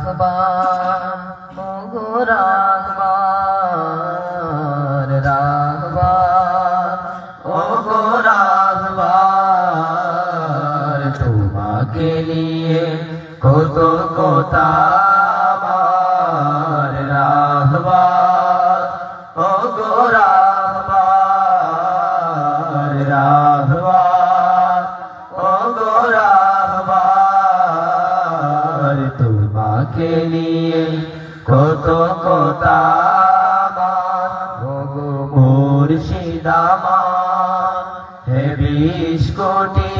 রাহবার ওগো রাহবার রাহবার ওগো রাহবার তোমাকে নিয়ে কত কথা আমার রাহবার ওগো রাহবার রাহবার ওগো রাহবার তোমাকে নিয়ে কত কথা আমার ওগো মুর্শিদ আমার হে 20 কোটি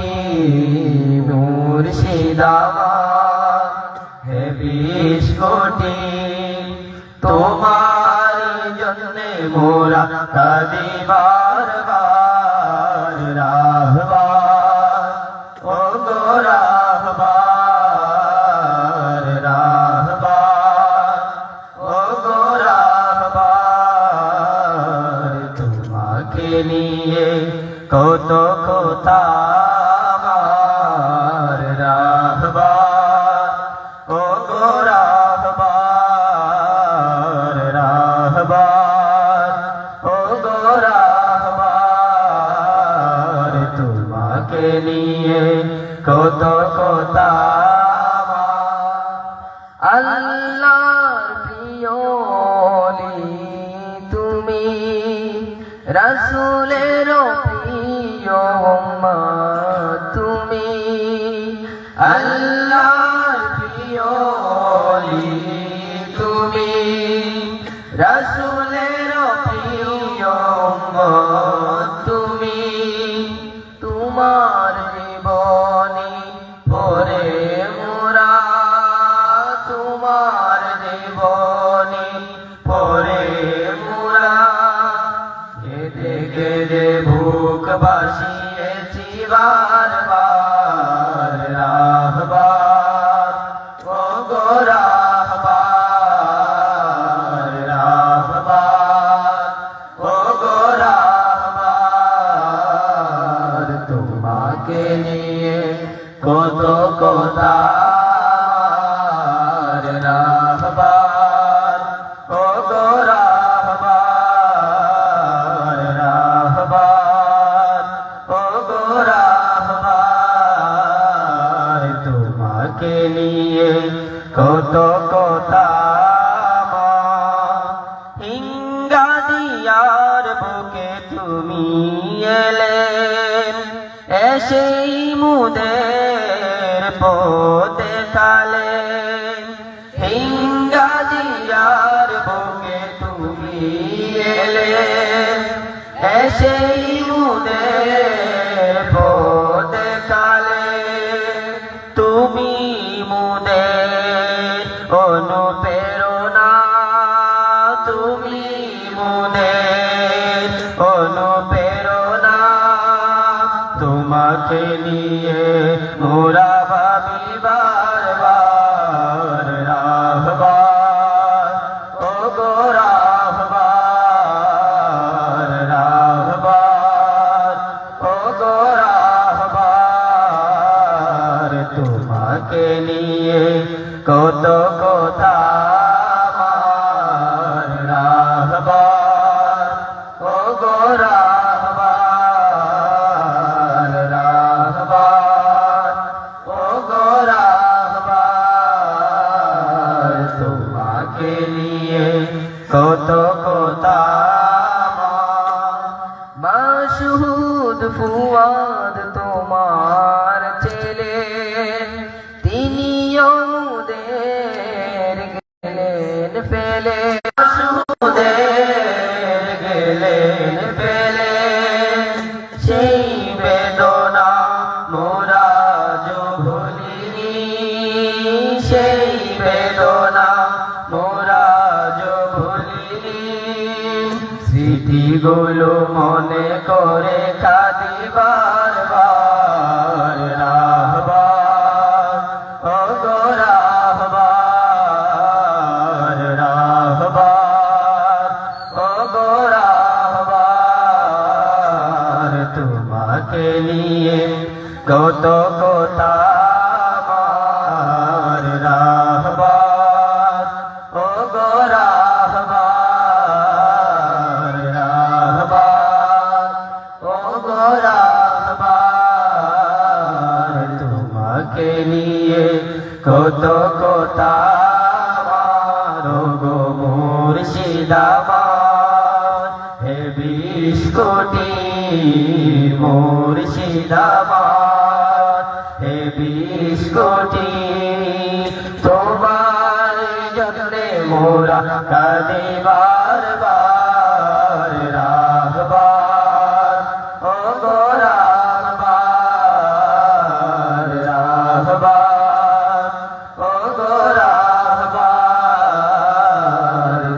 মুর্শিদ আমার হে 20 কোটি তোমার জন্যে মোরা কাঁদি বারবার রাহবার ওগো রাহবার রাহবার ওগো রাহবার তোমাকে নিয়ে কত কথা আমার রাহবার ওগো রাহবার রাহবার ওগো রাহবার তোমাকে নিয়ে কত কথা আল্লাহর প্রিয় ওলি তুমি রাসূলের প্রিয় উম্মত তুমি আল্লাহর প্রিয় ওলি তুমি রাসূলের প্রিয় উম্মত তুমি তোমার জীবনী পড়ে মোরা তোমার জীবনী পড়ে মোরা কেঁদে কেঁদে বুক বাসিয়েছি বারবার রাহবার ওগো রাহবার রাহবার ওগো রাহবার তোমাকে নিয়ে কত কথা রাহবার ওগো রাহবার রাহবার ওগো রাহবার তোমাকে নিয়ে কত কথা হিঙ্গা দিয়ার বুকে তুমি এলেন এসেই মুদের পথে কালেন হিঙ্গা দিয়ার বুকে তুমি এলেন এসেই মুদের পথে কালেন তুমি মুদের অনুপ্রেরণা তুমি মুদের অনুপ্রেরণা তোমাকে নিয়ে মোরা ভাবি বারবার রাহবার ওগো রাহবার রাহবার ওগো রাহবার তোমাকে নিয়ে কত কথা আমার রাহবার ওগো রাহবার রাহবার ওগো রাহবার তোমাকে নিয়ে কত কথা মাসুদ ফুয়াদ তোমার ছেলে তিনিও মুদের গেলেন ফেলে মাসুদের গেলেন ফেলে সেই বেদনা মোরা যো ভুলিনি সেই বেদনা মোরা যো ভুলিনি স্মৃতিগুলো মনে করে কাঁদি বারবার রাহবার ওগো রাহবার রাহবার ওগো রাহবার তোমাকে নিয়ে কত কথা আমার রাহবার মুর্শিদাবাদ হে 20 কোটি মুর্শিদাবাদ হে 20 কোটি তোমার জন্যে মোরা কাঁদি বারবার রাহবার ও গো রাহবার রাহবার ও গো রাহবার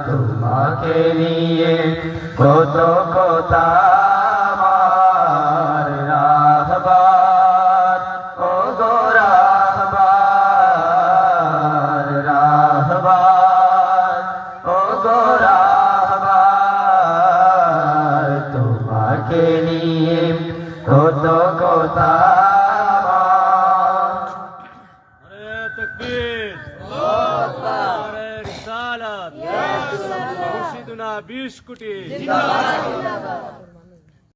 তোমাকে নিয়ে কত কথা আমার রাহবার ও গো রাহবার রাহবার ও গো রাহবার তোমাকে নিয়ে কত কথা আমার। নারে তাকবীর, নারে রিসালাত, মুর্শিদুনা 20 কোটি।